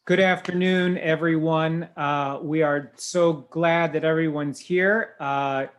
Good afternoon, everyone. We are so glad that everyone's here. I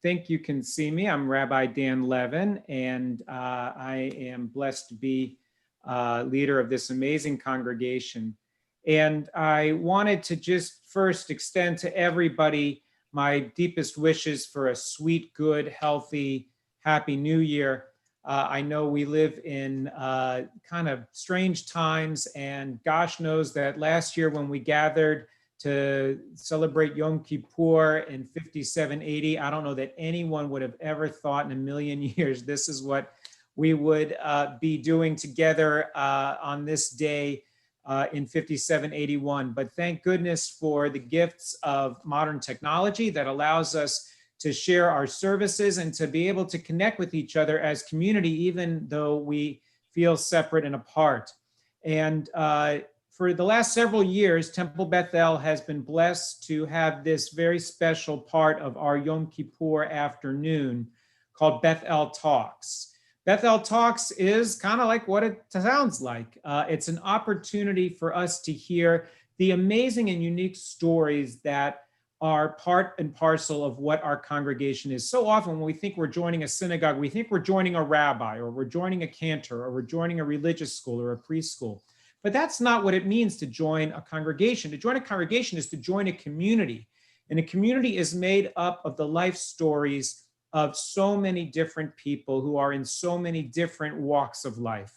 think you can see me. I'm Rabbi Dan Levin, and I am blessed to be leader of this amazing congregation. And I wanted to just first extend to everybody my deepest wishes for a sweet, good, healthy, happy new year. I know we live in kind of strange times, and gosh knows that last year when we gathered to celebrate Yom Kippur in 5780, I don't know that anyone would have ever thought in a million years this is what we would be doing together on this day in 5781. But thank goodness for the gifts of modern technology that allows us to share our services and to be able to connect with each other as community, even though we feel separate and apart. And for the last several years, Temple Beth El has been blessed to have this very special part of our Yom Kippur afternoon called Beth El Talks. Beth El Talks is kind of like what it sounds like. It's an opportunity for us to hear the amazing and unique stories that are part and parcel of what our congregation is. So often when we think we're joining a synagogue, we think we're joining a rabbi, or we're joining a cantor, or we're joining a religious school or a preschool. But that's not what it means to join a congregation. To join a congregation is to join a community. And a community is made up of the life stories of so many different people who are in so many different walks of life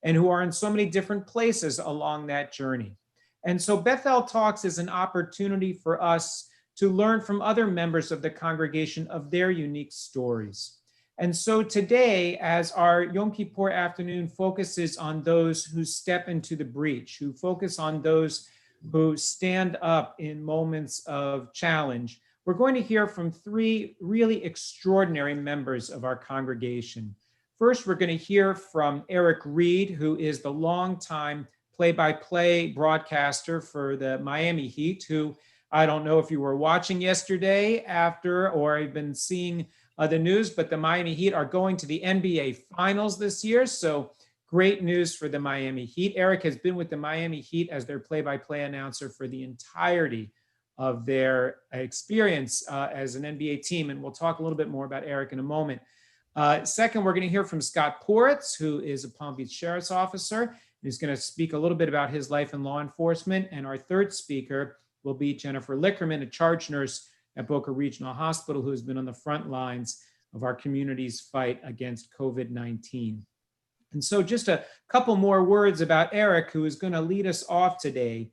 and who are in so many different places along that journey. And so Beth El Talks is an opportunity for us to learn from other members of the congregation of their unique stories. And so today, as our Yom Kippur afternoon focuses on those who step into the breach, who focus on those who stand up in moments of challenge, we're going to hear from three really extraordinary members of our congregation. First, we're going to hear from Eric Reed, who is the longtime play-by-play broadcaster for the Miami Heat, who I don't know if you were watching yesterday after or have been seeing the news, but the Miami Heat are going to the NBA Finals this year. So great news for the Miami Heat. Eric has been with the Miami Heat as their play-by-play announcer for the entirety of their experience as an NBA team. And we'll talk a little bit more about Eric in a moment. Second, we're going to hear from Scott Poritz, who is a Palm Beach Sheriff's Officer, who's going to speak a little bit about his life in law enforcement. And our third speaker will be Jennifer Lickerman, a charge nurse at Boca Regional Hospital, who has been on the front lines of our community's fight against COVID-19. And so just a couple more words about Eric, who is going to lead us off today.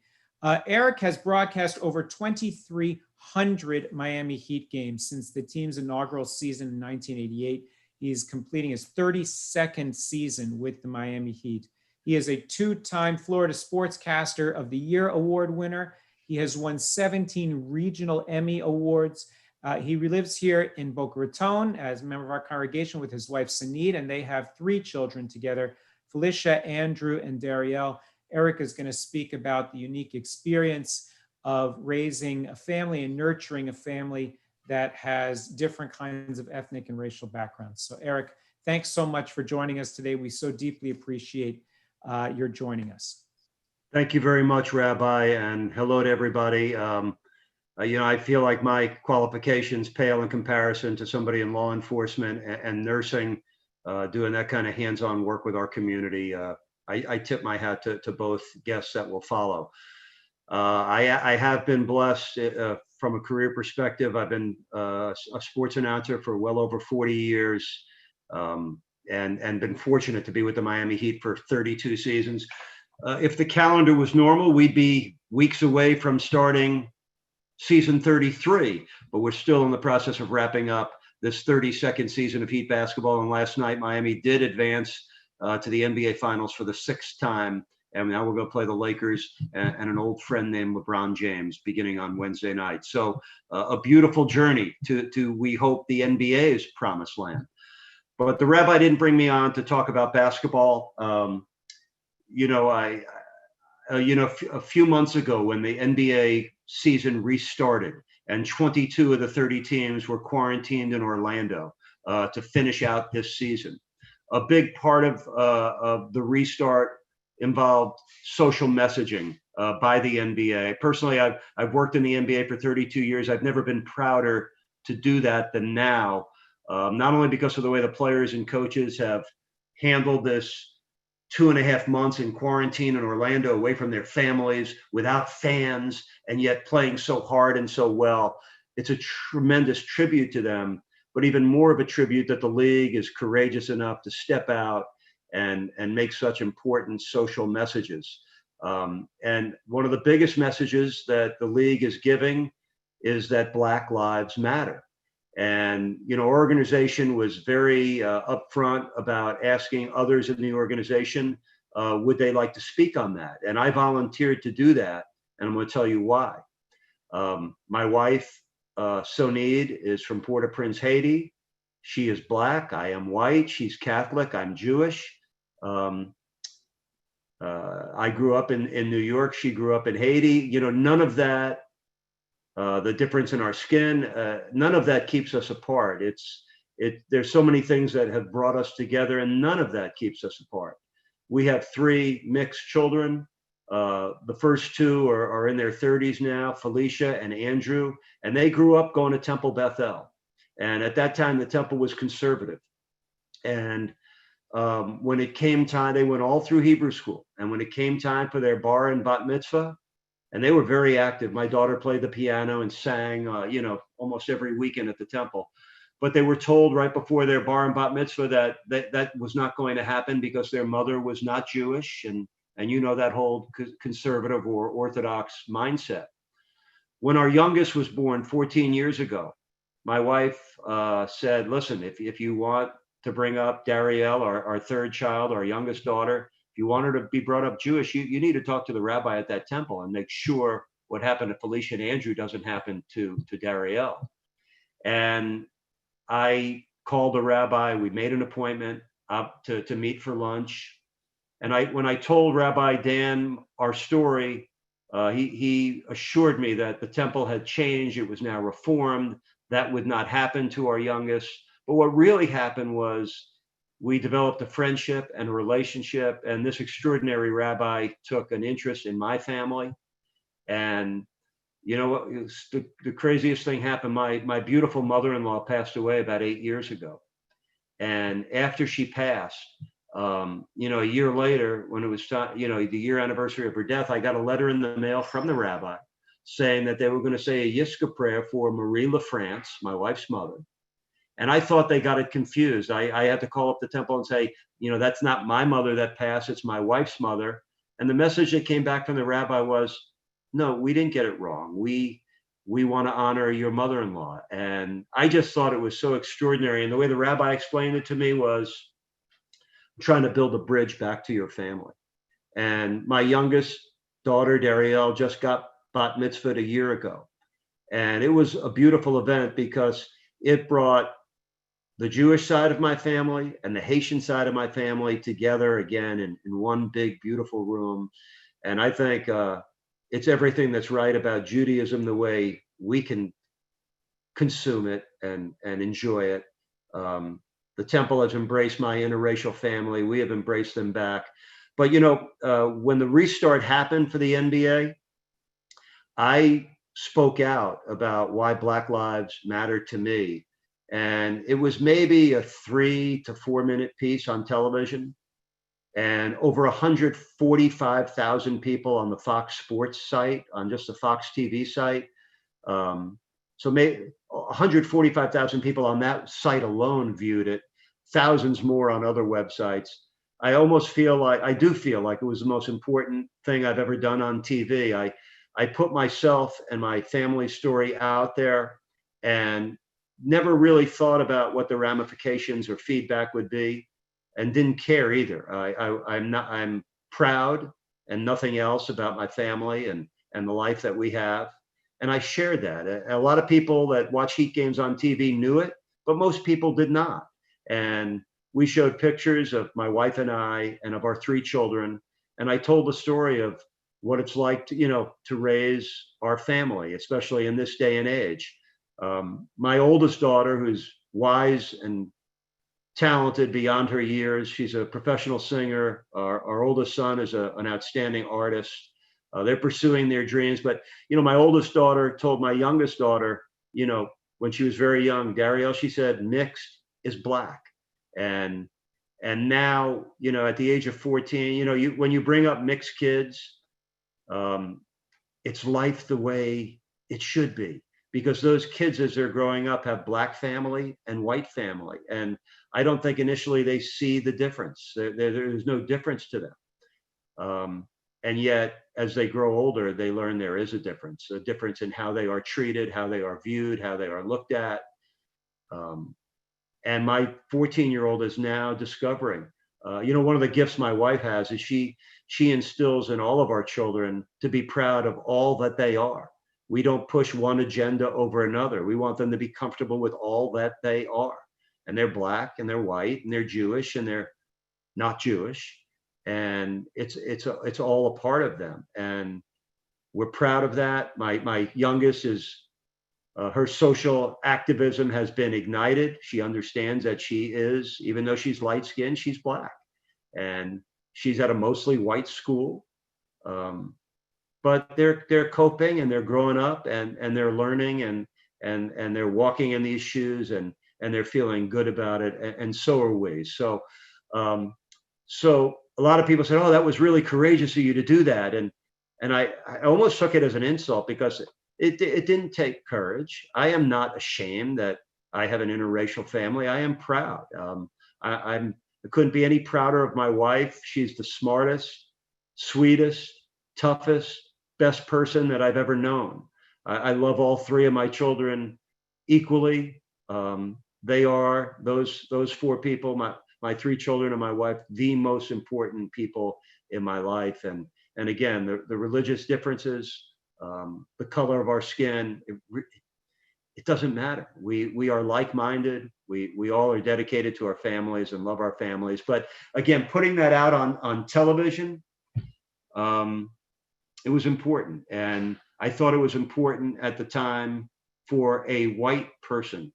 Eric has broadcast over 2,300 Miami Heat games since the team's inaugural season in 1988. He's completing his 32nd season with the Miami Heat. He is a two-time Florida Sportscaster of the Year award winner. He has won 17 regional Emmy Awards. He lives here in Boca Raton as a member of our congregation with his wife, Sanid, and they have three children together, Felicia, Andrew, and Darielle. Eric is going to speak about the unique experience of raising a family and nurturing a family that has different kinds of ethnic and racial backgrounds. So Eric, thanks so much for joining us today. We so deeply appreciate your joining us. Thank you very much, Rabbi, and hello to everybody. I feel like my qualifications pale in comparison to somebody in law enforcement and nursing, doing that kind of hands-on work with our community. I tip my hat to both guests that will follow. I have been blessed from a career perspective. I've been a sports announcer for well over 40 years and been fortunate to be with the Miami Heat for 32 seasons. If the calendar was normal, we'd be weeks away from starting season 33, but we're still in the process of wrapping up this 32nd season of Heat basketball. And last night, Miami did advance to the NBA Finals for the 6th time. And now we're going to play the Lakers and an old friend named LeBron James beginning on Wednesday night. So a beautiful journey to we hope, the NBA's promised land. But the rabbi didn't bring me on to talk about basketball. A few months ago when the NBA season restarted and 22 of the 30 teams were quarantined in Orlando to finish out this season, a big part of the restart involved social messaging by the NBA. Personally, I've worked in the NBA for 32 years. I've never been prouder to do that than now, not only because of the way the players and coaches have handled this 2.5 months in quarantine in Orlando away from their families without fans and yet playing so hard and so well. It's a tremendous tribute to them, but even more of a tribute that the league is courageous enough to step out and make such important social messages. And one of the biggest messages that the league is giving is that Black Lives Matter. And, our organization was very upfront about asking others in the organization, would they like to speak on that? And I volunteered to do that. And I'm going to tell you why. My wife, Sonid, is from Port-au-Prince, Haiti. She is Black. I am white. She's Catholic. I'm Jewish. I grew up in New York. She grew up in Haiti. None of that, the difference in our skin, none of that keeps us apart. There's so many things that have brought us together, and none of that keeps us apart. We have 3 mixed children. The first 2 are in their 30s now, Felicia and Andrew, and they grew up going to Temple Beth El. And at that time, the temple was conservative. And when it came time, they went all through Hebrew school. And when it came time for their bar and bat mitzvah, and they were very active. My daughter played the piano and sang, almost every weekend at the temple. But they were told right before their bar and bat mitzvah that was not going to happen because their mother was not Jewish. And that whole conservative or Orthodox mindset. When our youngest was born 14 years ago, my wife said, listen, if you want to bring up Darielle, our 3rd child, our youngest daughter, if you want her to be brought up Jewish, you need to talk to the rabbi at that temple and make sure what happened to Felicia and Andrew doesn't happen to Darielle. And I called the rabbi. We made an appointment up to meet for lunch. And when I told Rabbi Dan our story, he assured me that the temple had changed. It was now reformed. That would not happen to our youngest. But what really happened was we developed a friendship and a relationship. And this extraordinary rabbi took an interest in my family. And what? The craziest thing happened. My beautiful mother-in-law passed away about 8 years ago. And after she passed, a year later, when it was time, the year anniversary of her death, I got a letter in the mail from the rabbi saying that they were going to say a Yiska prayer for Marie LaFrance, my wife's mother. And I thought they got it confused. I had to call up the temple and say, that's not my mother that passed, it's my wife's mother. And the message that came back from the rabbi was, no, we didn't get it wrong. We want to honor your mother-in-law. And I just thought it was so extraordinary. And the way the rabbi explained it to me was trying to build a bridge back to your family. And my youngest daughter, Darielle, just got bat mitzvahed a year ago. And it was a beautiful event because it brought the Jewish side of my family and the Haitian side of my family together again in one big, beautiful room. And I think it's everything that's right about Judaism, the way we can consume it and enjoy it. The temple has embraced my interracial family. We have embraced them back. But, when the restart happened for the NBA, I spoke out about why Black Lives Matter to me. And it was maybe a 3 to 4 minute piece on television. And over 145,000 people on the Fox Sports site, on just the Fox TV site. So maybe 145,000 people on that site alone viewed it, thousands more on other websites. I do feel like it was the most important thing I've ever done on TV. I put myself and my family story out there and never really thought about what the ramifications or feedback would be, and didn't care either. I'm proud and nothing else about my family and the life that we have. And I shared that. A lot of people that watch Heat games on TV knew it, but most people did not. And we showed pictures of my wife and I and of our 3 children. And I told the story of what it's like to raise our family, especially in this day and age. My oldest daughter, who's wise and talented beyond her years. She's a professional singer. Our oldest son is an outstanding artist. They're pursuing their dreams. But, my oldest daughter told my youngest daughter, when she was very young, Darielle, she said, mixed is black. And now, at the age of 14, when you bring up mixed kids, it's life the way it should be, because those kids, as they're growing up, have black family and white family. And I don't think initially they see the difference. There's no difference to them. And yet, as they grow older, they learn there is a difference in how they are treated, how they are viewed, how they are looked at. And my 14-year-old is now discovering, one of the gifts my wife has is she instills in all of our children to be proud of all that they are. We don't push one agenda over another. We want them to be comfortable with all that they are. And they're black and they're white and they're Jewish and they're not Jewish. And it's all a part of them. And we're proud of that. My youngest is, her social activism has been ignited. She understands that she is, even though she's light skinned, she's black. And she's at a mostly white school. But they're coping and they're growing up and they're learning and they're walking in these shoes and they're feeling good about it. And so are we. So a lot of people said, oh, that was really courageous of you to do that. And I almost took it as an insult, because it didn't take courage. I am not ashamed that I have an interracial family. I am proud. I couldn't be any prouder of my wife. She's the smartest, sweetest, toughest, best person that I've ever known. I love all three of my children equally. They are, those four people, my three children and my wife, the most important people in my life. And again, the religious differences, the color of our skin, it doesn't matter. We are like-minded. We all are dedicated to our families and love our families. But again, putting that out on television, it was important. And I thought it was important at the time for a white person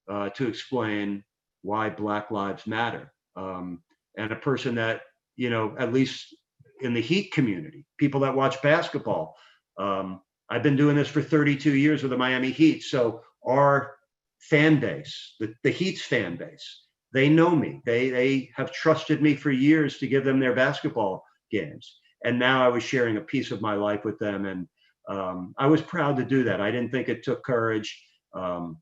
to explain why Black Lives Matter. And a person that, at least in the Heat community, people that watch basketball. I've been doing this for 32 years with the Miami Heat. So our fan base, the Heat's fan base, they know me. They have trusted me for years to give them their basketball games. And now I was sharing a piece of my life with them. And I was proud to do that. I didn't think it took courage. And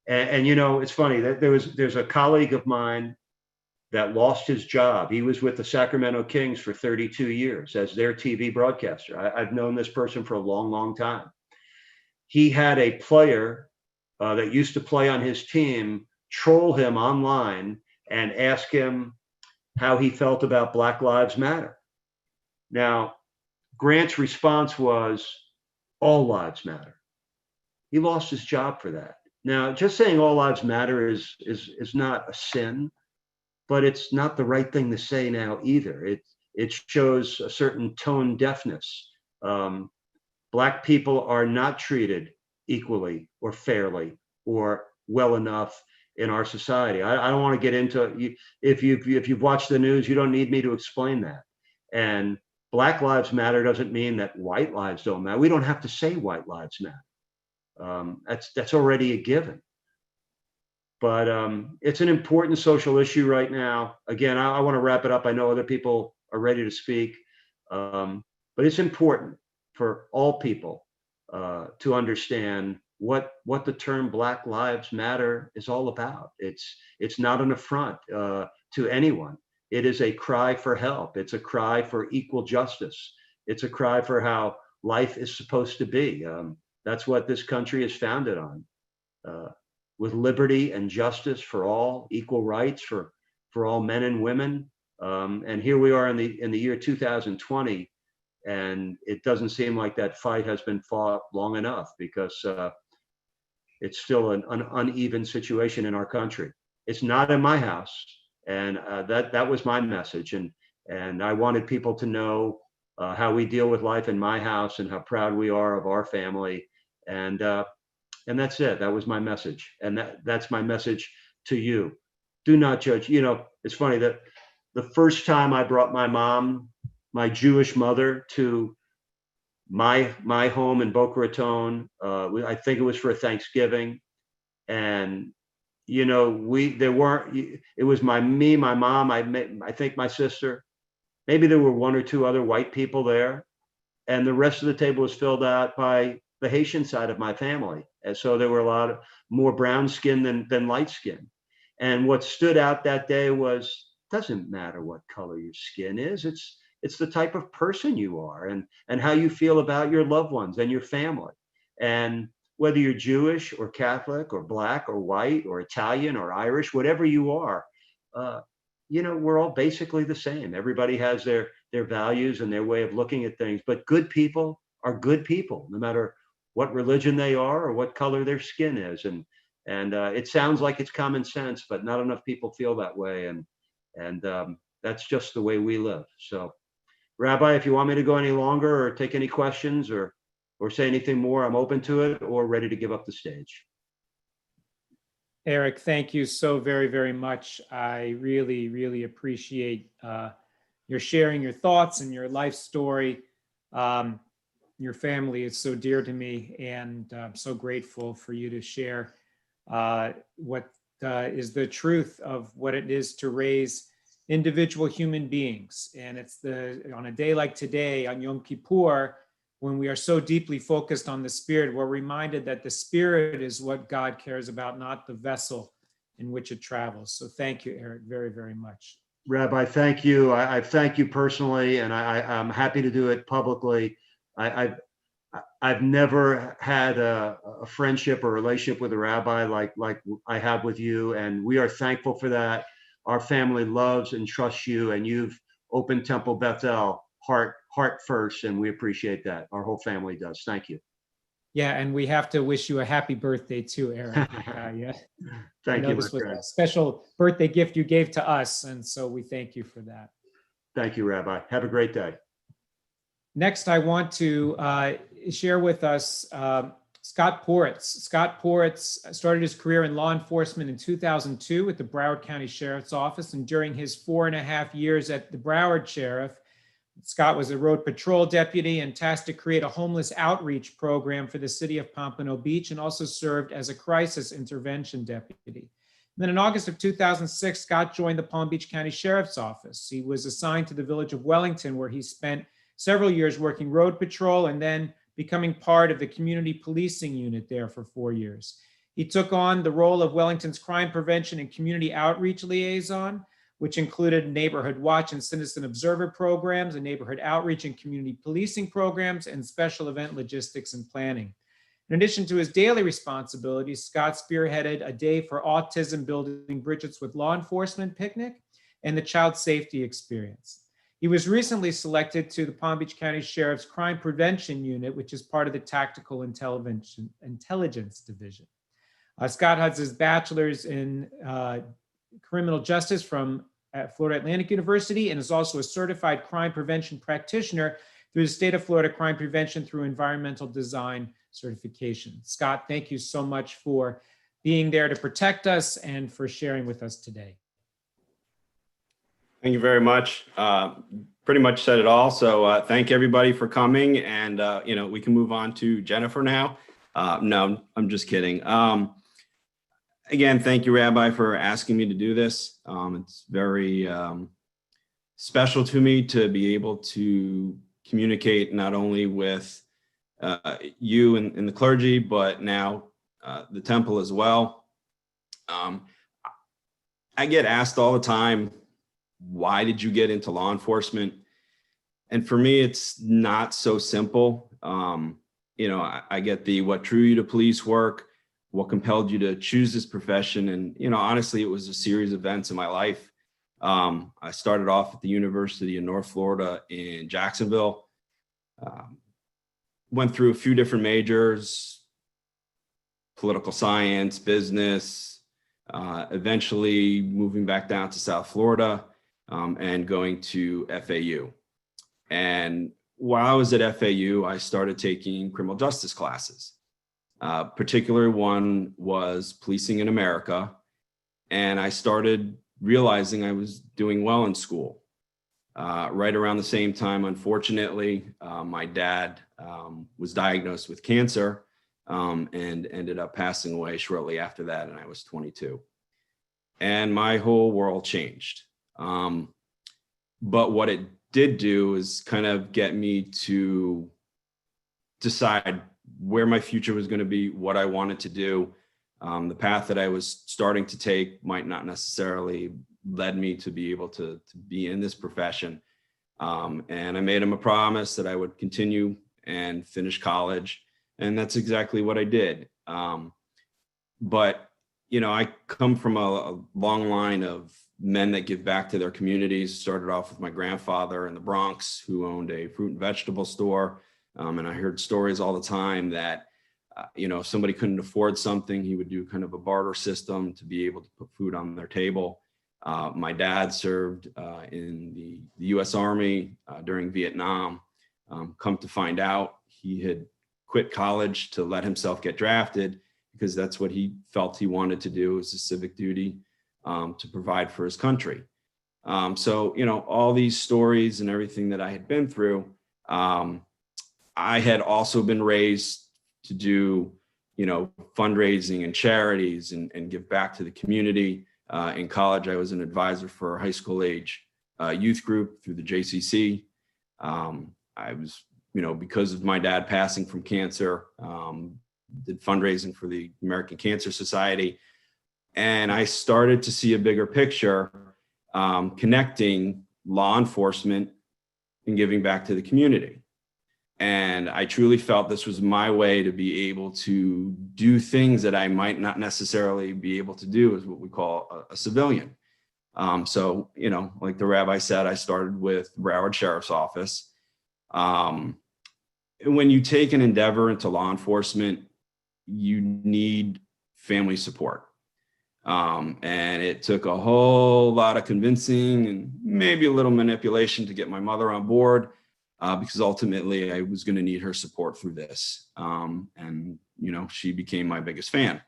it's funny that there's a colleague of mine that lost his job. He was with the Sacramento Kings for 32 years as their TV broadcaster. I've known this person for a long, long time. He had a player that used to play on his team troll him online and ask him how he felt about Black Lives Matter. Now, Grant's response was, all lives matter. He lost his job for that. Now, just saying all lives matter is not a sin, but it's not the right thing to say now either. It shows a certain tone deafness. Black people are not treated equally or fairly or well enough in our society. I don't want to get into, if you've watched the news, you don't need me to explain that. And Black Lives Matter doesn't mean that white lives don't matter. We don't have to say white lives matter. That's already a given. But it's an important social issue right now. Again, I want to wrap it up. I know other people are ready to speak, but it's important for all people to understand what the term Black Lives Matter is all about. It's not an affront to anyone. It is a cry for help. It's a cry for equal justice. It's a cry for how life is supposed to be. That's what this country is founded on. With liberty and justice for all, equal rights for all men and women. And here we are in the year 2020, and it doesn't seem like that fight has been fought long enough, because it's still an uneven situation in our country. It's not in my house, and that was my message. And I wanted people to know how we deal with life in my house and how proud we are of our family. And that's it. That was my message. And that's my message to you. do not judge. You know, it's funny that the first time I brought my mom, my Jewish mother, to my home in Boca Raton, I think it was for Thanksgiving, and you know, there weren't. It was my mom. I think my sister. Maybe there were one or two other white people there, and the rest of the table was filled out by the Haitian side of my family. And so there were a lot of more brown skin than light skin. And what stood out that day was, doesn't matter what color your skin is. It's the type of person you are, and how you feel about your loved ones and your family. And whether you're Jewish or Catholic or black or white or Italian or Irish, whatever you are, uh, you know, we're all basically the same. Everybody has their values and their way of looking at things, but good people are good people, no matter what religion they are or what color their skin is. And it sounds like it's common sense, but not enough people feel that way. And that's just the way we live. So, Rabbi, if you want me to go any longer or take any questions or say anything more, I'm open to it or ready to give up the stage. Eric, thank you so very, very much. I really, really appreciate your sharing your thoughts and your life story. Your family is so dear to me, and I'm so grateful for you to share what is the truth of what it is to raise individual human beings. And it's on a day like today, on Yom Kippur, when we are so deeply focused on the spirit, we're reminded that the spirit is what God cares about, not the vessel in which it travels. So thank you, Eric, very, very much. Rabbi, thank you. I thank you personally, and I'm happy to do it publicly. I've never had a friendship or relationship with a rabbi like I have with you, and we are thankful for that. Our family loves and trusts you, and you've opened Temple Beth El heart first, and we appreciate that. Our whole family does. Thank you. Yeah, and we have to wish you a happy birthday too, Eric. Yeah. Thank you, This was friend. a special birthday gift you gave to us, and so we thank you for that. Thank you, Rabbi. Have a great day. Next, I want to share with us Scott Poritz. Scott Poritz started his career in law enforcement in 2002 with the Broward County Sheriff's Office, and during his 4.5 years at the Broward Sheriff, Scott was a road patrol deputy and tasked to create a homeless outreach program for the city of Pompano Beach, and also served as a crisis intervention deputy. And then in August of 2006, Scott joined the Palm Beach County Sheriff's Office. He was assigned to the village of Wellington, where he spent several years working road patrol and then becoming part of the community policing unit there for 4 years. He took on the role of Wellington's crime prevention and community outreach liaison, which included neighborhood watch and citizen observer programs, and neighborhood outreach and community policing programs, and special event logistics and planning. In addition to his daily responsibilities, Scott spearheaded a Day for Autism Building Bridges with Law Enforcement picnic and the Child Safety Experience. He was recently selected to the Palm Beach County Sheriff's Crime Prevention Unit, which is part of the Tactical Intelligence Division. Scott has his bachelor's in criminal justice from Florida Atlantic University, and is also a certified crime prevention practitioner through the state of Florida Crime Prevention through Environmental Design certification. Scott, thank you so much for being there to protect us and for sharing with us today. Thank you very much. Pretty much said it all. So thank everybody for coming, and we can move on to Jennifer now. No, I'm just kidding. Again, thank you, Rabbi, for asking me to do this. It's very special to me to be able to communicate not only with you and the clergy, but now the temple as well. I get asked all the time, why did you get into law enforcement? And for me, it's not so simple. I get what drew you to police work, what compelled you to choose this profession. And, honestly, it was a series of events in my life. I started off at the University of North Florida in Jacksonville, went through a few different majors, political science, business, eventually moving back down to South Florida and going to FAU. And while I was at FAU, I started taking criminal justice classes. Particular one was Policing in America. And I started realizing I was doing well in school. Right around the same time, unfortunately, my dad was diagnosed with cancer and ended up passing away shortly after that, and I was 22. And my whole world changed. But what it did do is kind of get me to decide where my future was going to be, what I wanted to do. The path that I was starting to take might not necessarily led me to be able to be in this profession. And I made him a promise that I would continue and finish college. And that's exactly what I did. But, you know, I come from a long line of men that give back to their communities. Started off with my grandfather in the Bronx, who owned a fruit and vegetable store. And I heard stories all the time that, you know, if somebody couldn't afford something, he would do kind of a barter system to be able to put food on their table. My dad served in the U.S. Army during Vietnam. Come to find out, he had quit college to let himself get drafted because that's what he felt he wanted to do, as a civic duty to provide for his country. So, you know, all these stories and everything that I had been through, I had also been raised to do, you know, fundraising and charities and give back to the community. In college, I was an advisor for a high school age youth group through the JCC. I was, you know, because of my dad passing from cancer, did fundraising for the American Cancer Society. And I started to see a bigger picture, connecting law enforcement and giving back to the community. And I truly felt this was my way to be able to do things that I might not necessarily be able to do as what we call a civilian. So, you know, like the rabbi said, I started with Broward Sheriff's Office. When you take an endeavor into law enforcement, you need family support. And it took a whole lot of convincing and maybe a little manipulation to get my mother on board. Because ultimately I was going to need her support through this. And, you know, she became my biggest fan.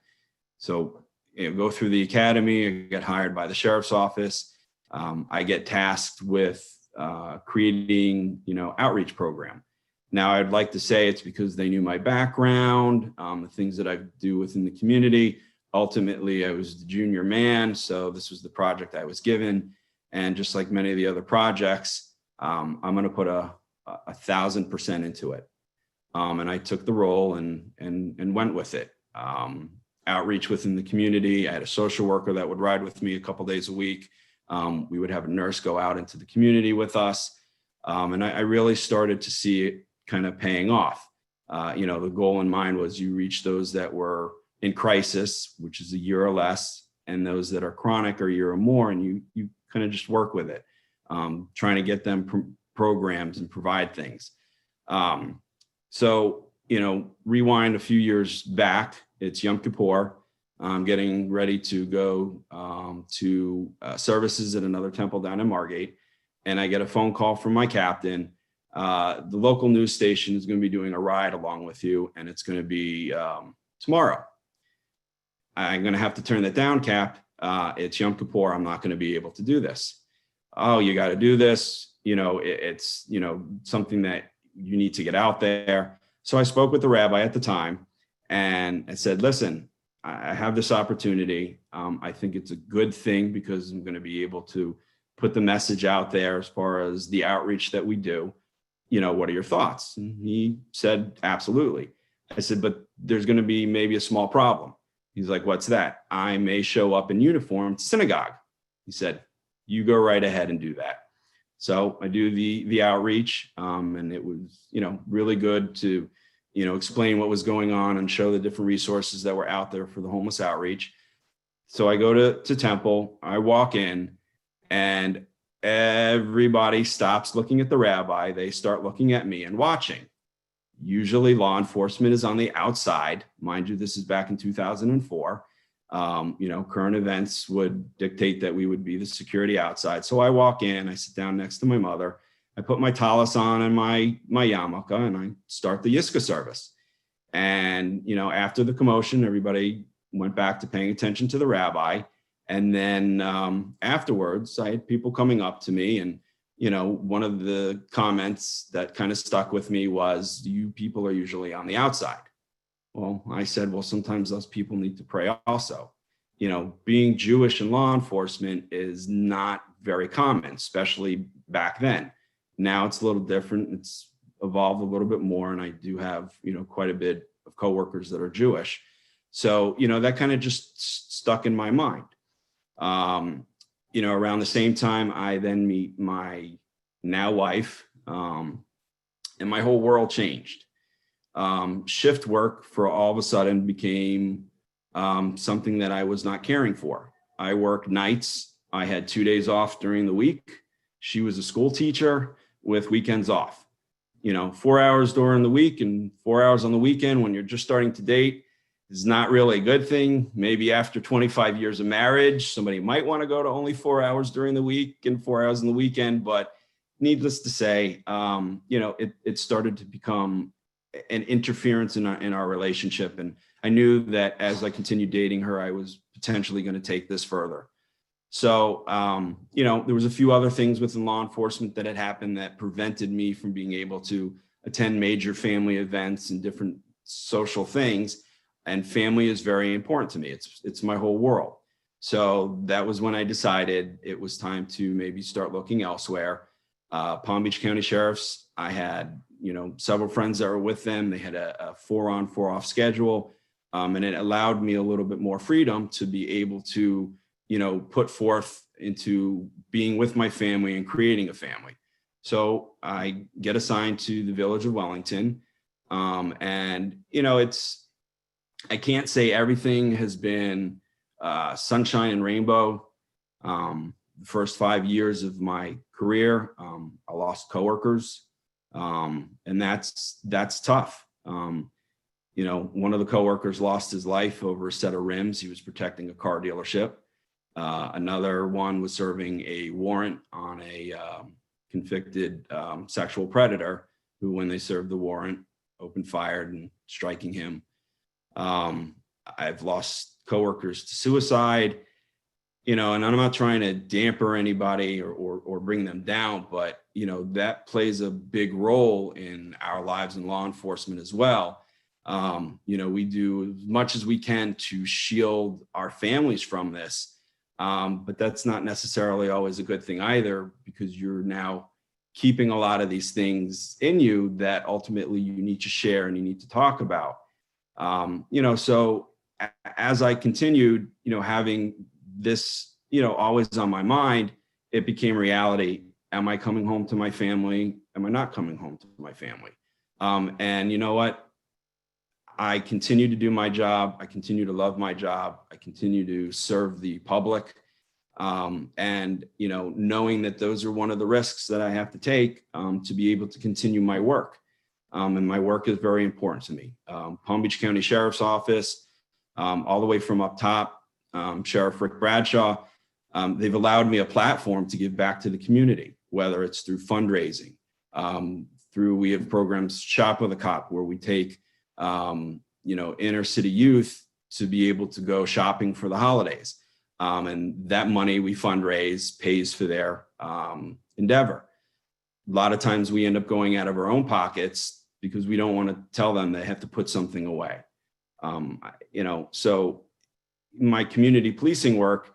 So, you know, go through the academy, I get hired by the sheriff's office. I get tasked with creating, you know, outreach program. Now, I'd like to say it's because they knew my background, the things that I do within the community. Ultimately, I was the junior man. So this was the project I was given. And just like many of the other projects, I'm going to put a 1,000% into it. And I took the role and went with it. Outreach within the community. I had a social worker that would ride with me a couple days a week. We would have a nurse go out into the community with us. And I really started to see it kind of paying off. You know, the goal in mind was you reach those that were in crisis, which is a year or less, and those that are chronic or a year or more, and you kind of just work with it, trying to get them programs and provide things. So, you know, rewind a few years back, it's Yom Kippur. I'm getting ready to go to services at another temple down in Margate. And I get a phone call from my captain. The local news station is going to be doing a ride along with you, and it's going to be tomorrow. I'm going to have to turn that down, Cap. It's Yom Kippur. I'm not going to be able to do this. Oh, you got to do this. You know, it's, you know, something that you need to get out there. So I spoke with the rabbi at the time and I said, listen, I have this opportunity. I think it's a good thing because I'm going to be able to put the message out there as far as the outreach that we do. You know, what are your thoughts? And he said, absolutely. I said, but there's going to be maybe a small problem. He's like, what's that? I may show up in uniform to synagogue. He said, you go right ahead and do that. So I do the outreach, and it was, you know, really good to, you know, explain what was going on and show the different resources that were out there for the homeless outreach. So I go to Temple, I walk in, and everybody stops looking at the rabbi. They start looking at me and watching. Usually law enforcement is on the outside. Mind you, this is back in 2004. You know, current events would dictate that we would be the security outside. So I walk in, I sit down next to my mother. I put my talis on and my yarmulke, and I start the Yiska service. And, you know, after the commotion, everybody went back to paying attention to the rabbi. And then afterwards, I had people coming up to me, and one of the comments that kind of stuck with me was, "You people are usually on the outside." Well, I said, well, sometimes those people need to pray also. Being Jewish in law enforcement is not very common, especially back then. Now it's a little different. It's evolved a little bit more, and I do have quite a bit of coworkers that are Jewish. So that kind of just stuck in my mind. Around the same time, I then meet my now wife, and my whole world changed. Shift work for all of a sudden became something that I was not caring for. I worked nights. I had 2 days off during the week. She was a school teacher with weekends off. 4 hours during the week and 4 hours on the weekend when you're just starting to date is not really a good thing. Maybe after 25 years of marriage, somebody might want to go to only 4 hours during the week and 4 hours on the weekend. But needless to say, it started to become an interference in our relationship. And I knew that as I continued dating her, I was potentially going to take this further. So, there was a few other things within law enforcement that had happened that prevented me from being able to attend major family events and different social things. And family is very important to me. It's my whole world. So that was when I decided it was time to maybe start looking elsewhere. Palm Beach County Sheriff's, I had, several friends that were with them. They had a 4-on, 4-off schedule. And it allowed me a little bit more freedom to be able to, put forth into being with my family and creating a family. So I get assigned to the village of Wellington. And, I can't say everything has been sunshine and rainbow. The first 5 years of my career, I lost coworkers, and that's tough. One of the coworkers lost his life over a set of rims. He was protecting a car dealership. Another one was serving a warrant on a convicted sexual predator who, when they served the warrant, opened fire and striking him. I've lost coworkers to suicide, and I'm not trying to damper anybody or bring them down, but, that plays a big role in our lives in law enforcement as well. We do as much as we can to shield our families from this. But that's not necessarily always a good thing either, because you're now keeping a lot of these things in you that ultimately you need to share and you need to talk about. So as I continued, having this, always on my mind, it became reality. Am I coming home to my family? Am I not coming home to my family? And you know what? I continue to do my job. I continue to love my job. I continue to serve the public. And, knowing that those are one of the risks that I have to take to be able to continue my work. And my work is very important to me. Palm Beach County Sheriff's Office, all the way from up top, Sheriff Rick Bradshaw, they've allowed me a platform to give back to the community, whether it's through fundraising, we have programs, Shop with a Cop, where we take, inner city youth to be able to go shopping for the holidays. And that money we fundraise pays for their endeavor. A lot of times we end up going out of our own pockets because we don't want to tell them they have to put something away. So my community policing work,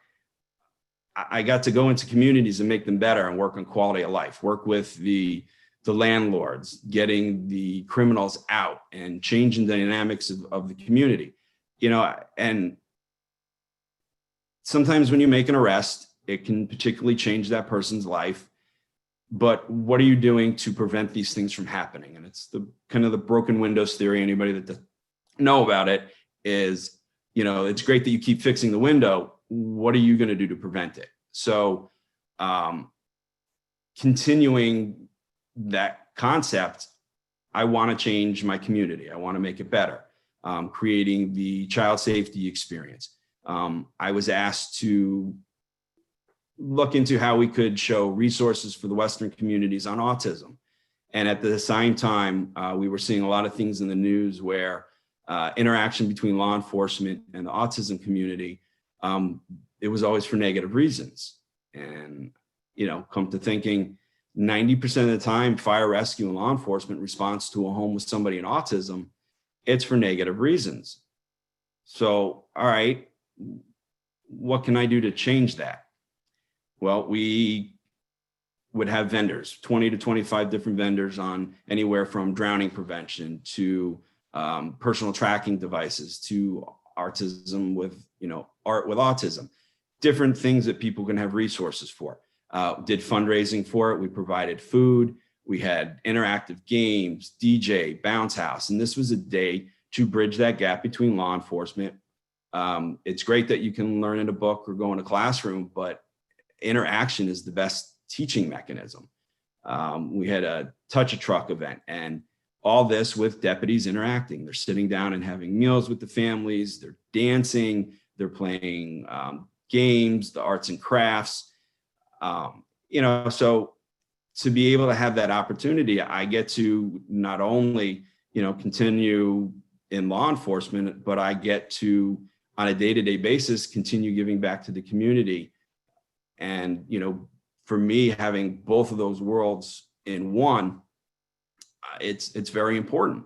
I got to go into communities and make them better and work on quality of life, work with the landlords, getting the criminals out and changing the dynamics of the community, and sometimes when you make an arrest, it can particularly change that person's life. But what are you doing to prevent these things from happening? And it's the kind of the broken windows theory. Anybody that doesn't know about it is, it's great that you keep fixing the window. What are you going to do to prevent it? So continuing that concept, I want to change my community. I want to make it better, creating the child safety experience. I was asked to look into how we could show resources for the Western communities on autism. And at the same time, we were seeing a lot of things in the news where interaction between law enforcement and the autism community it was always for negative reasons. And, come to thinking, 90% of the time, fire rescue and law enforcement response to a home with somebody in autism, it's for negative reasons. So, all right, what can I do to change that? Well, we would have vendors, 20 to 25 different vendors on anywhere from drowning prevention to personal tracking devices to artism with, art with autism, different things that people can have resources for. Did fundraising for it. We provided food. We had interactive games, DJ, bounce house. And this was a day to bridge that gap between law enforcement. It's great that you can learn in a book or go in a classroom, but interaction is the best teaching mechanism. We had a touch a truck event, and all this with deputies interacting. They're sitting down and having meals with the families. They're dancing. They're playing games, the arts and crafts. So to be able to have that opportunity, I get to not only, continue in law enforcement, but I get to, on a day-to-day basis, continue giving back to the community. And, for me, having both of those worlds in one, it's very important.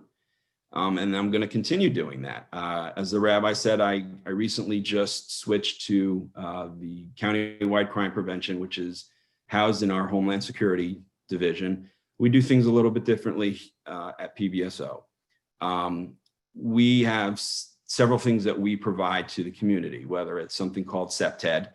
And I'm going to continue doing that. As the rabbi said, I recently just switched to the countywide crime prevention, which is housed in our Homeland Security division. We do things a little bit differently at PBSO. We have several things that we provide to the community, whether it's something called CEPTED,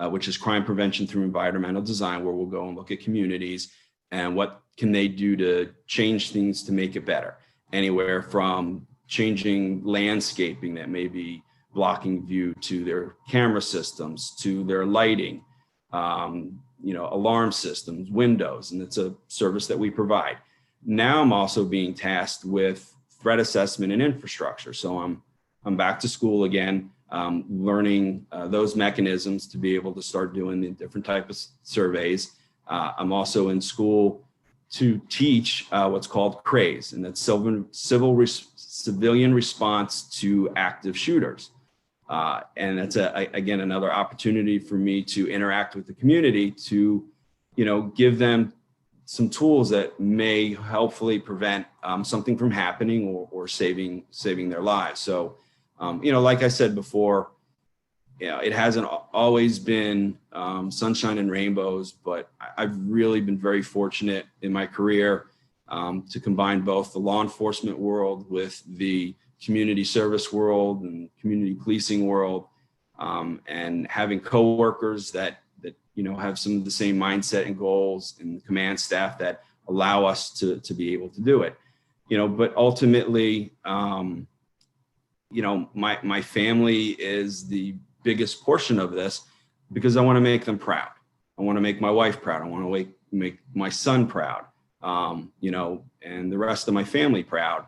which is crime prevention through environmental design, where we'll go and look at communities and what can they do to change things to make it better. Anywhere from changing landscaping that may be blocking view to their camera systems, to their lighting, alarm systems, windows, and it's a service that we provide. Now I'm also being tasked with threat assessment and infrastructure. So I'm back to school again, learning those mechanisms to be able to start doing the different type of surveys. I'm also in school to teach what's called CRAZE, and that's civilian response to active shooters. And that's again another opportunity for me to interact with the community to, give them some tools that may helpfully prevent something from happening or saving their lives. So, like I said before, it hasn't always been sunshine and rainbows, but I've really been very fortunate in my career to combine both the law enforcement world with the community service world and community policing world, and having coworkers that have some of the same mindset and goals, and command staff that allow us to be able to do it. But ultimately, my family is the biggest portion of this, because I want to make them proud. I want to make my wife proud. I want to make my son proud, and the rest of my family proud.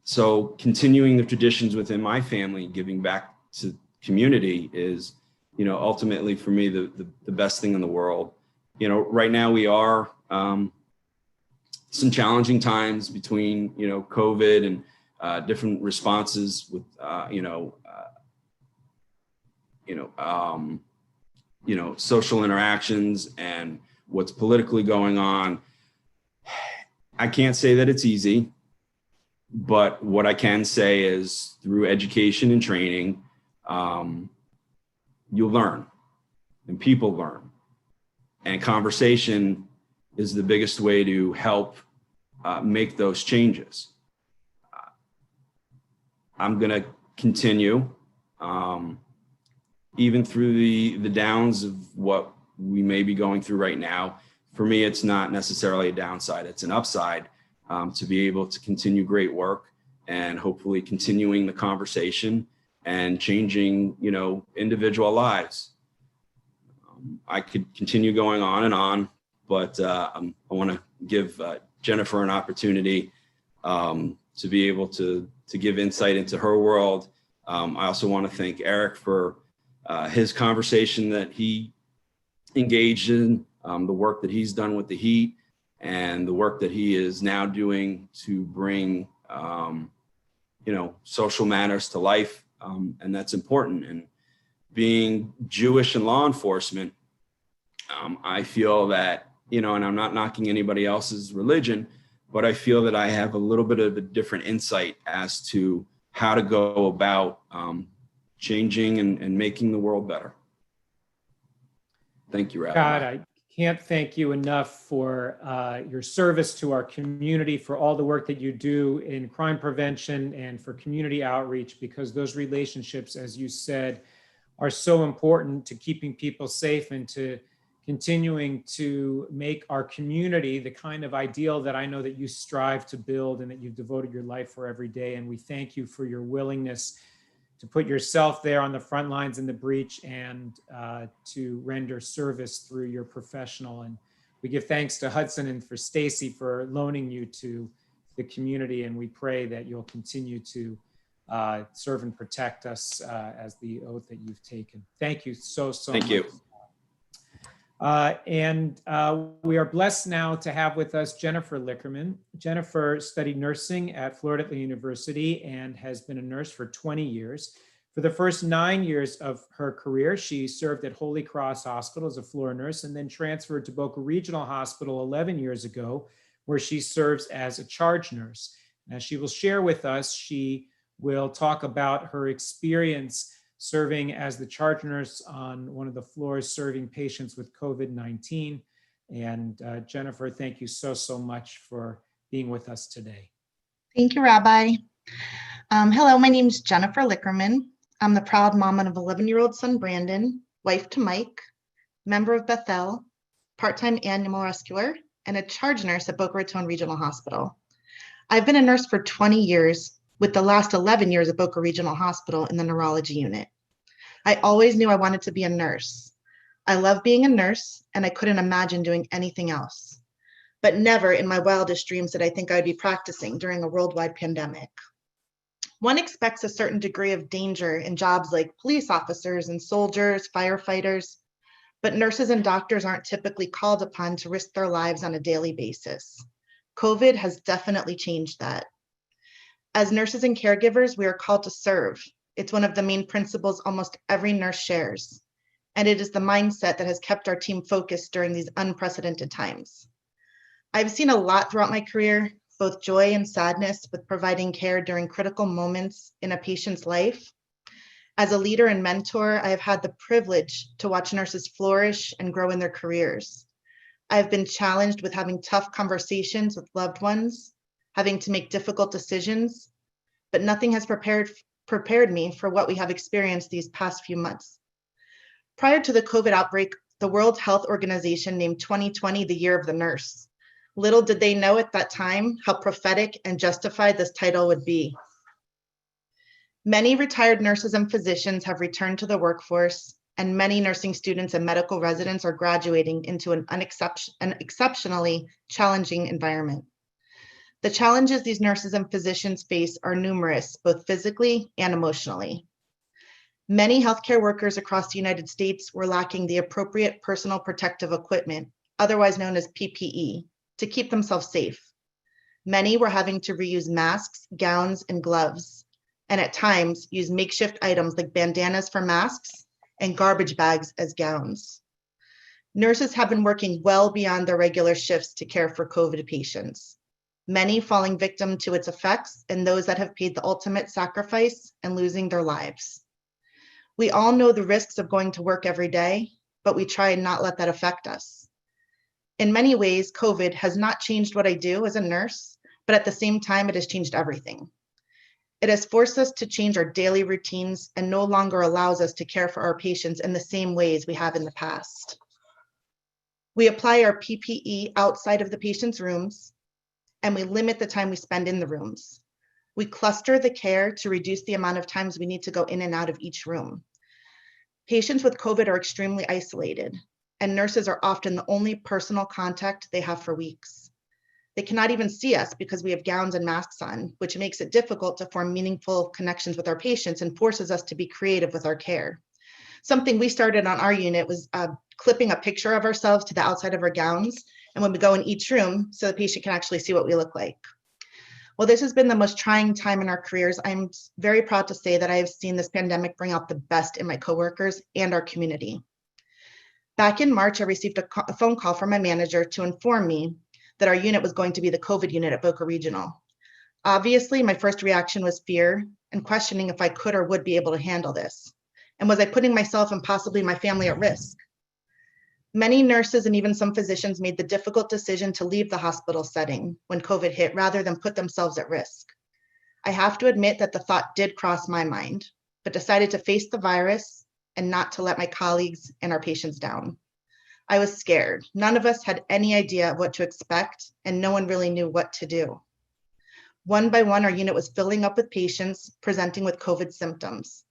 So continuing the traditions within my family, giving back to community is, ultimately for me, the best thing in the world. Right now we are some challenging times between, COVID and different responses with, social interactions and what's politically going on. I can't say that it's easy, but what I can say is through education and training, you'll learn and people learn. And conversation is the biggest way to help make those changes. I'm going to continue, even through the downs of what we may be going through right now. For me, it's not necessarily a downside, it's an upside, to be able to continue great work and hopefully continuing the conversation and changing, individual lives. I could continue going on and on, but I want to give Jennifer an opportunity to be able to give insight into her world. I also want to thank Eric for his conversation that he engaged in, the work that he's done with the heat, and the work that he is now doing to bring, social matters to life. And that's important. And, being Jewish in law enforcement, I feel that, and I'm not knocking anybody else's religion, but I feel that I have a little bit of a different insight as to how to go about changing and making the world better. Thank you, Rabbi. God, I can't thank you enough for your service to our community, for all the work that you do in crime prevention and for community outreach, because those relationships, as you said, are so important to keeping people safe and to continuing to make our community the kind of ideal that I know that you strive to build and that you've devoted your life for every day. And we thank you for your willingness to put yourself there on the front lines in the breach and to render service through your professional. And we give thanks to Hudson and for Stacy for loaning you to the community. And we pray that you'll continue to serve and protect us as the oath that you've taken. Thank you so much. Thank you. We are blessed now to have with us Jennifer Lickerman. Jennifer studied nursing at Florida Atlantic University and has been a nurse for 20 years. For the first 9 years of her career, she served at Holy Cross Hospital as a floor nurse and then transferred to Boca Regional Hospital 11 years ago, where she serves as a charge nurse. As she will share with us, she will talk about her experience serving as the charge nurse on one of the floors serving patients with COVID-19. And Jennifer, thank you so much for being with us today. Thank you, Rabbi. Hello, my name is Jennifer Lickerman. I'm the proud mom of an 11-year-old son, Brandon, wife to Mike, member of Beth El, part-time animal rescuer, and a charge nurse at Boca Raton Regional Hospital. I've been a nurse for 20 years, with the last 11 years at Boca Regional Hospital in the neurology unit. I always knew I wanted to be a nurse. I love being a nurse, and I couldn't imagine doing anything else. But never in my wildest dreams did I think I'd be practicing during a worldwide pandemic. One expects a certain degree of danger in jobs like police officers and soldiers, firefighters, but nurses and doctors aren't typically called upon to risk their lives on a daily basis. COVID has definitely changed that. As nurses and caregivers, we are called to serve. It's one of the main principles almost every nurse shares, and it is the mindset that has kept our team focused during these unprecedented times. I've seen a lot throughout my career, both joy and sadness with providing care during critical moments in a patient's life. As a leader and mentor, I have had the privilege to watch nurses flourish and grow in their careers. I have been challenged with having tough conversations with loved ones, having to make difficult decisions, but nothing has prepared me for what we have experienced these past few months. Prior to the COVID outbreak, the World Health Organization named 2020 the Year of the Nurse. Little did they know at that time how prophetic and justified this title would be. Many retired nurses and physicians have returned to the workforce, and many nursing students and medical residents are graduating into an exceptionally challenging environment. The challenges these nurses and physicians face are numerous, both physically and emotionally. Many healthcare workers across the United States were lacking the appropriate personal protective equipment, otherwise known as PPE, to keep themselves safe. Many were having to reuse masks, gowns, and gloves, and at times use makeshift items like bandanas for masks and garbage bags as gowns. Nurses have been working well beyond their regular shifts to care for COVID patients, many falling victim to its effects and those that have paid the ultimate sacrifice and losing their lives. We all know the risks of going to work every day, but we try and not let that affect us. In many ways, COVID has not changed what I do as a nurse, but at the same time, it has changed everything. It has forced us to change our daily routines and no longer allows us to care for our patients in the same ways we have in the past. We apply our PPE outside of the patient's rooms, and we limit the time we spend in the rooms. We cluster the care to reduce the amount of times we need to go in and out of each room. Patients with COVID are extremely isolated, and nurses are often the only personal contact they have for weeks. They cannot even see us because we have gowns and masks on, which makes it difficult to form meaningful connections with our patients and forces us to be creative with our care. Something we started on our unit was clipping a picture of ourselves to the outside of our gowns, and when we go in each room, so the patient can actually see what we look like. While this has been the most trying time in our careers, I'm very proud to say that I have seen this pandemic bring out the best in my coworkers and our community. Back in March, I received a phone call from my manager to inform me that our unit was going to be the COVID unit at Boca Regional. Obviously, my first reaction was fear and questioning if I could or would be able to handle this. And was I putting myself and possibly my family at risk? Many nurses and even some physicians made the difficult decision to leave the hospital setting when COVID hit rather than put themselves at risk. I have to admit that the thought did cross my mind, but decided to face the virus and not to let my colleagues and our patients down. I was scared. None of us had any idea of what to expect, and no one really knew what to do. One by one, our unit was filling up with patients presenting with COVID symptoms.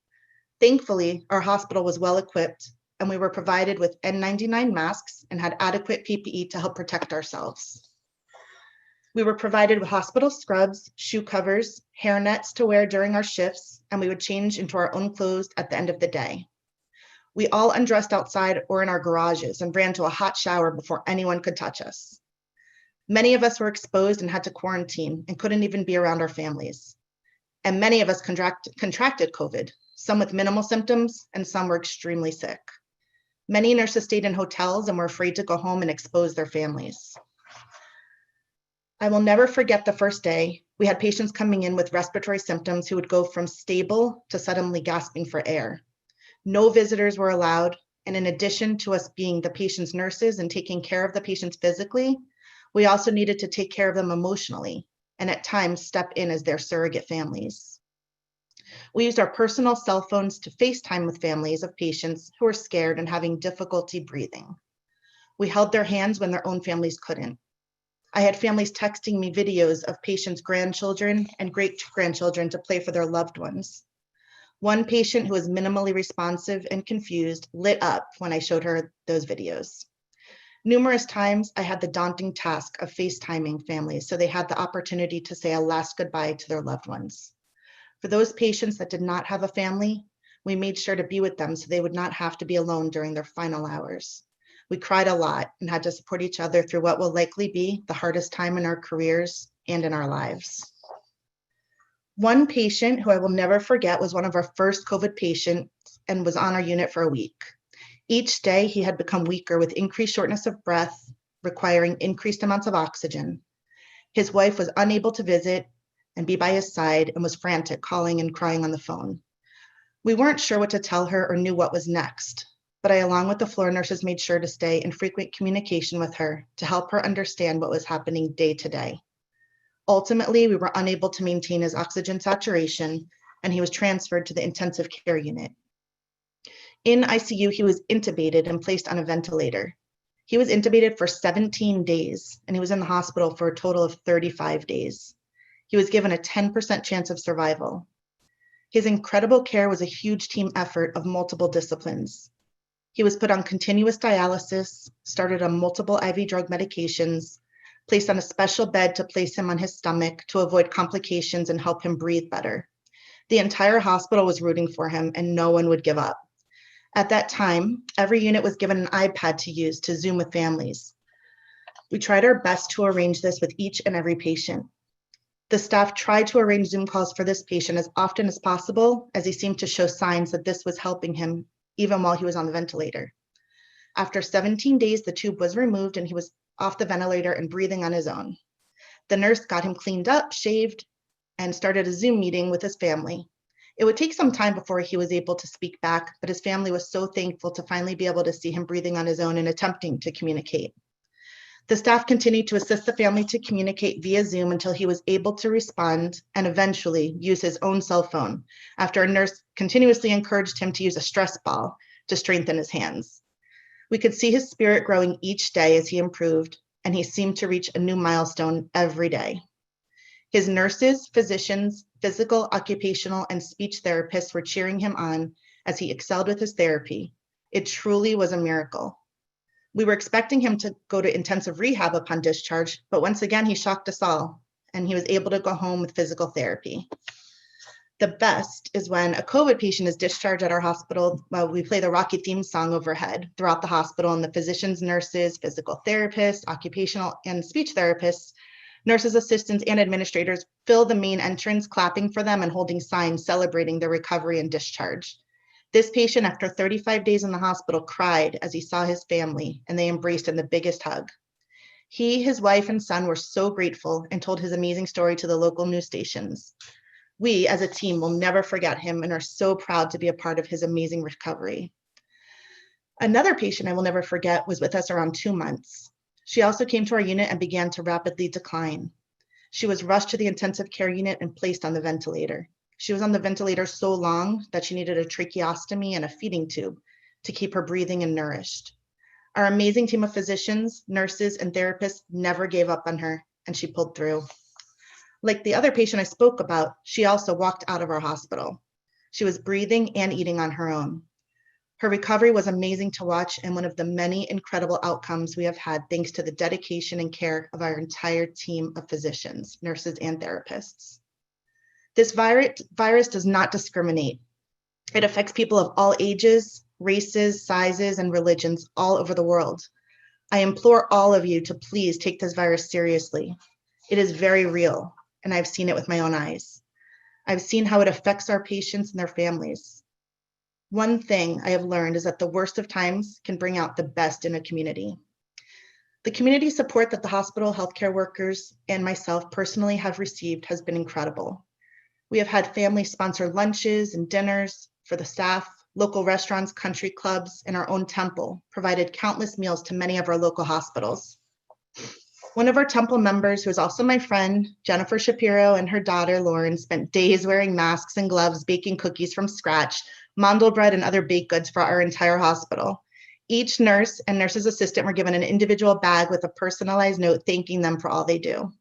Thankfully, our hospital was well equipped, and we were provided with N99 masks and had adequate PPE to help protect ourselves. We were provided with hospital scrubs, shoe covers, hair nets to wear during our shifts, and we would change into our own clothes at the end of the day. We all undressed outside or in our garages and ran to a hot shower before anyone could touch us. Many of us were exposed and had to quarantine and couldn't even be around our families. And many of us contracted COVID, some with minimal symptoms and some were extremely sick. Many nurses stayed in hotels and were afraid to go home and expose their families. I will never forget the first day. We had patients coming in with respiratory symptoms who would go from stable to suddenly gasping for air. No visitors were allowed. And in addition to us being the patient's nurses and taking care of the patients physically, we also needed to take care of them emotionally and at times step in as their surrogate families. We used our personal cell phones to FaceTime with families of patients who were scared and having difficulty breathing. We held their hands when their own families couldn't. I had families texting me videos of patients' grandchildren and great-grandchildren to play for their loved ones. One patient who was minimally responsive and confused lit up when I showed her those videos. Numerous times, I had the daunting task of FaceTiming families so they had the opportunity to say a last goodbye to their loved ones. For those patients that did not have a family, we made sure to be with them so they would not have to be alone during their final hours. We cried a lot and had to support each other through what will likely be the hardest time in our careers and in our lives. One patient who I will never forget was one of our first COVID patients and was on our unit for a week. Each day, he had become weaker with increased shortness of breath, requiring increased amounts of oxygen. His wife was unable to visit and be by his side and was frantic, calling and crying on the phone. We weren't sure what to tell her or knew what was next, but I, along with the floor nurses, made sure to stay in frequent communication with her to help her understand what was happening day to day. Ultimately, we were unable to maintain his oxygen saturation, and he was transferred to the intensive care unit. In ICU, he was intubated and placed on a ventilator. He was intubated for 17 days, and he was in the hospital for a total of 35 days. He was given a 10% chance of survival. His incredible care was a huge team effort of multiple disciplines. He was put on continuous dialysis, started on multiple IV drug medications, placed on a special bed to place him on his stomach to avoid complications and help him breathe better. The entire hospital was rooting for him, and no one would give up. At that time, every unit was given an iPad to use to Zoom with families. We tried our best to arrange this with each and every patient. The staff tried to arrange Zoom calls for this patient as often as possible, as he seemed to show signs that this was helping him even while he was on the ventilator. After 17 days, the tube was removed and he was off the ventilator and breathing on his own. The nurse got him cleaned up, shaved, and started a Zoom meeting with his family. It would take some time before he was able to speak back, but his family was so thankful to finally be able to see him breathing on his own and attempting to communicate. The staff continued to assist the family to communicate via Zoom until he was able to respond and eventually use his own cell phone after a nurse continuously encouraged him to use a stress ball to strengthen his hands. We could see his spirit growing each day as he improved, and he seemed to reach a new milestone every day. His nurses, physicians, physical, occupational, and speech therapists were cheering him on as he excelled with his therapy. It truly was a miracle. We were expecting him to go to intensive rehab upon discharge, but once again, he shocked us all, and he was able to go home with physical therapy. The best is when a COVID patient is discharged at our hospital, we play the Rocky theme song overhead throughout the hospital, and the physicians, nurses, physical therapists, occupational, and speech therapists Nurses, assistants, and administrators fill the main entrance, clapping for them and holding signs celebrating their recovery and discharge. This patient, after 35 days in the hospital, cried as he saw his family, and they embraced in the biggest hug. He, his wife, and son were so grateful and told his amazing story to the local news stations. We, as a team, will never forget him and are so proud to be a part of his amazing recovery. Another patient I will never forget was with us around 2 months. She also came to our unit and began to rapidly decline. She was rushed to the intensive care unit and placed on the ventilator. She was on the ventilator so long that she needed a tracheostomy and a feeding tube to keep her breathing and nourished. Our amazing team of physicians, nurses, and therapists never gave up on her, and she pulled through. Like the other patient I spoke about, she also walked out of our hospital. She was breathing and eating on her own. Her recovery was amazing to watch and one of the many incredible outcomes we have had thanks to the dedication and care of our entire team of physicians, nurses, and therapists. This virus does not discriminate. It affects people of all ages, races, sizes, and religions all over the world. I implore all of you to please take this virus seriously. It is very real, and I've seen it with my own eyes. I've seen how it affects our patients and their families. One thing I have learned is that the worst of times can bring out the best in a community. The community support that the hospital, healthcare workers, and myself personally have received has been incredible. We have had family-sponsored lunches and dinners for the staff, local restaurants, country clubs, and our own temple provided countless meals to many of our local hospitals. One of our temple members, who is also my friend, Jennifer Shapiro, and her daughter, Lauren, spent days wearing masks and gloves, baking cookies from scratch, mandel bread, and other baked goods for our entire hospital. Each nurse and nurse's assistant were given an individual bag with a personalized note thanking them for all they do.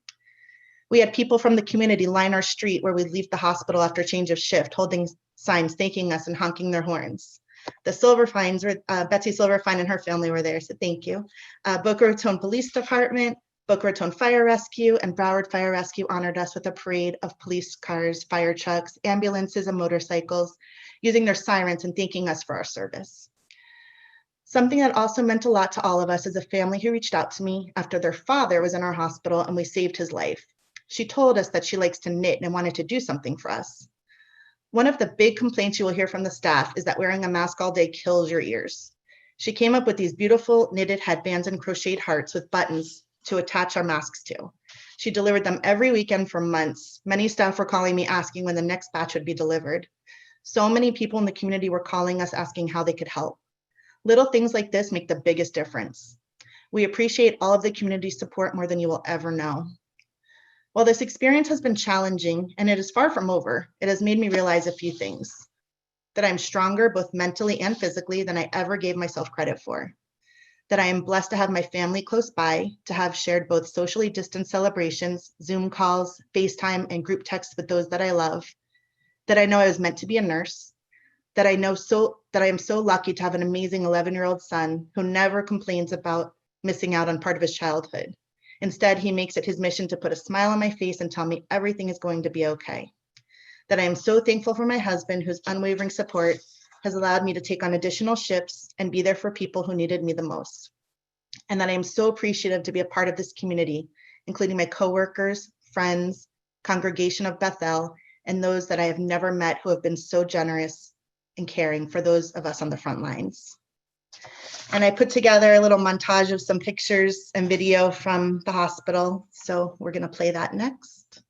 We had people from the community line our street where we'd leave the hospital after change of shift, holding signs thanking us and honking their horns. The Silverfines, Betsy Silverfine and her family were there, so thank you. Boca Raton Police Department, Boca Raton Fire Rescue, and Broward Fire Rescue honored us with a parade of police cars, fire trucks, ambulances, and motorcycles, using their sirens and thanking us for our service. Something that also meant a lot to all of us is a family who reached out to me after their father was in our hospital and we saved his life. She told us that she likes to knit and wanted to do something for us. One of the big complaints you will hear from the staff is that wearing a mask all day kills your ears. She came up with these beautiful knitted headbands and crocheted hearts with buttons to attach our masks to. She delivered them every weekend for months. Many staff were calling me asking when the next batch would be delivered. So many people in the community were calling us asking how they could help. Little things like this make the biggest difference. We appreciate all of the community support more than you will ever know. While this experience has been challenging and it is far from over, it has made me realize a few things. That I'm stronger both mentally and physically than I ever gave myself credit for. That I am blessed to have my family close by, to have shared both socially distanced celebrations, Zoom calls, FaceTime, and group texts with those that I love. That I know I was meant to be a nurse. That I am so lucky to have an amazing 11-year-old son who never complains about missing out on part of his childhood. Instead, he makes it his mission to put a smile on my face and tell me everything is going to be okay. That I am so thankful for my husband, whose unwavering support has allowed me to take on additional shifts and be there for people who needed me the most. And that I am so appreciative to be a part of this community, including my coworkers, friends, congregation of Beth El, and those that I have never met who have been so generous and caring for those of us on the front lines. And I put together a little montage of some pictures and video from the hospital. So we're going to play that next.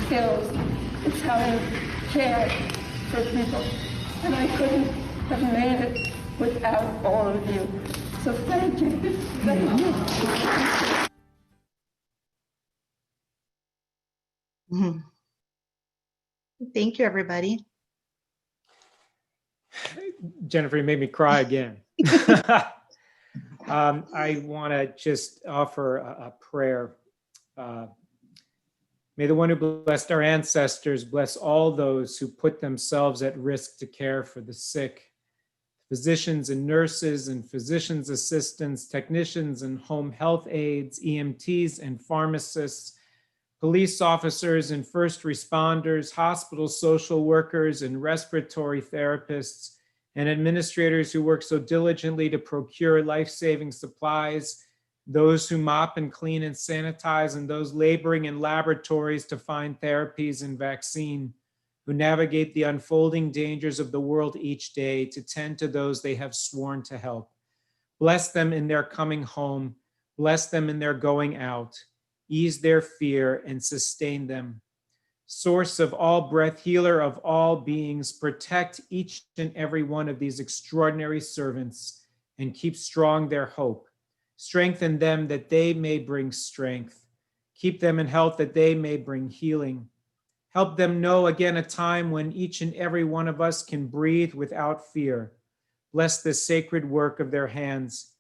skills. It's having care for people. And I couldn't have made it without all of you. So thank you. Thank you. Mhm. Thank you, everybody. Jennifer, you made me cry again. I want to just offer a prayer. May the one who blessed our ancestors bless all those who put themselves at risk to care for the sick, physicians and nurses and physicians' assistants, technicians and home health aides, EMTs and pharmacists, police officers and first responders, hospital social workers and respiratory therapists, and administrators who work so diligently to procure life-saving supplies, those who mop and clean and sanitize, and those laboring in laboratories to find therapies and vaccine, who navigate the unfolding dangers of the world each day to tend to those they have sworn to help. Bless them in their coming home, bless them in their going out, ease their fear and sustain them. Source of all breath, healer of all beings, protect each and every one of these extraordinary servants and keep strong their hope. Strengthen them that they may bring strength. Keep them in health that they may bring healing. Help them know again a time when each and every one of us can breathe without fear. Bless the sacred work of their hands,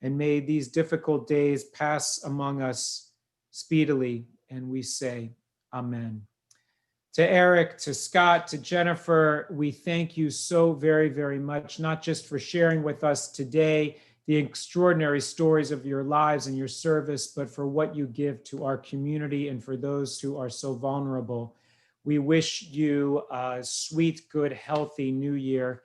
and may these difficult days pass among us speedily, and we say, Amen. To Eric, to Scott, to Jennifer, we thank you so very, very much, not just for sharing with us today the extraordinary stories of your lives and your service, but for what you give to our community and for those who are so vulnerable. We wish you a sweet, good, healthy new year.